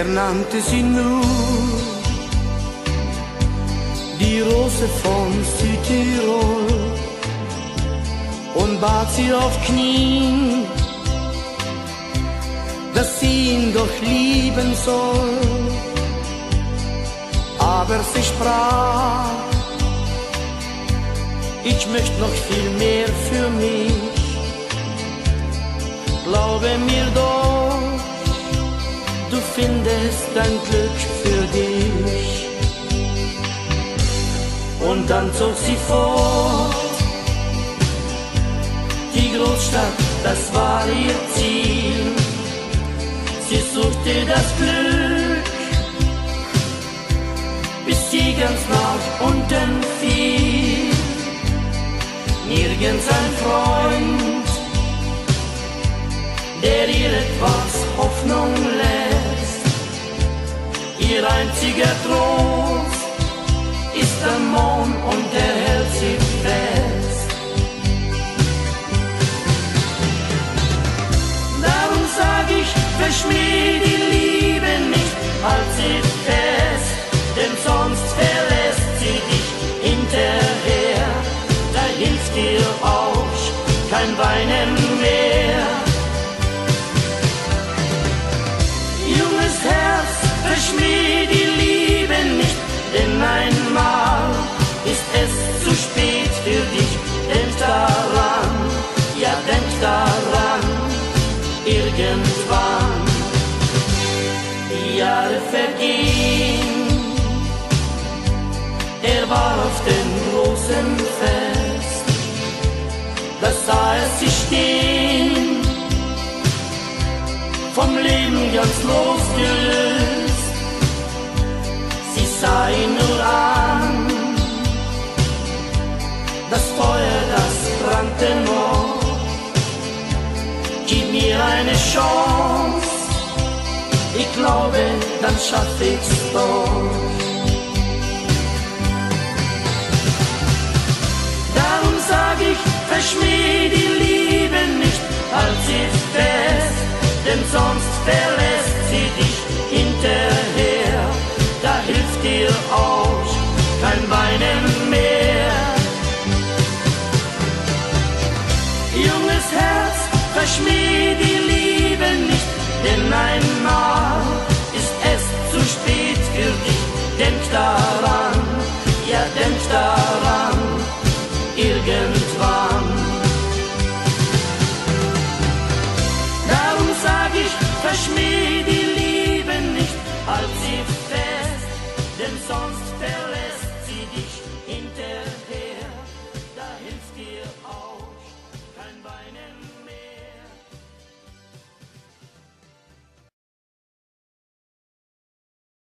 Er nannte sie nur die Rose von Südtirol und bat sie auf Knien, dass sie ihn doch lieben soll. Aber sie sprach: ich möchte noch viel mehr für mich. Glaube mir doch, du findest dein Glück für dich. Und dann zog sie fort. Die Großstadt, das war ihr Ziel. Sie suchte das Glück, bis sie ganz nach unten fiel. Nirgends ein Freund, der ihr etwas Hoffnung lässt. Ihr einziger Trost ist der Mond und er hält sie fest. Darum sag ich, verschmäh die Liebe nicht, halt sie fest, denn sonst verlässt sie dich hinterher. Da hilft dir auch kein Weinen mehr. Junges Herz, verschmäh die Liebe nicht, denn einmal ist es zu spät für dich. Denk daran, ja denk daran, irgendwann. Die Jahre vergehen, er war auf dem großen Fest, da sah er sie stehen, vom Leben ganz losgelöst. Sie sah ihn nur an, das Feuer, das brannte noch. Gib mir eine Chance, ich glaube, dann schaff ich's doch. Darum sag ich, verschmäh die Liebe nicht, halt sie fest, denn sonst verlässt sie dich hinterher. Da hilft dir auch kein Weinen mehr. Junges Herz, verschmäh die Liebe nicht, denn einmal ist es zu spät für dich. Denk daran, ja denk daran, irgendwann. Darum sag ich, verschmäh die Liebe nicht, halt sie fest, denn sonst verlässt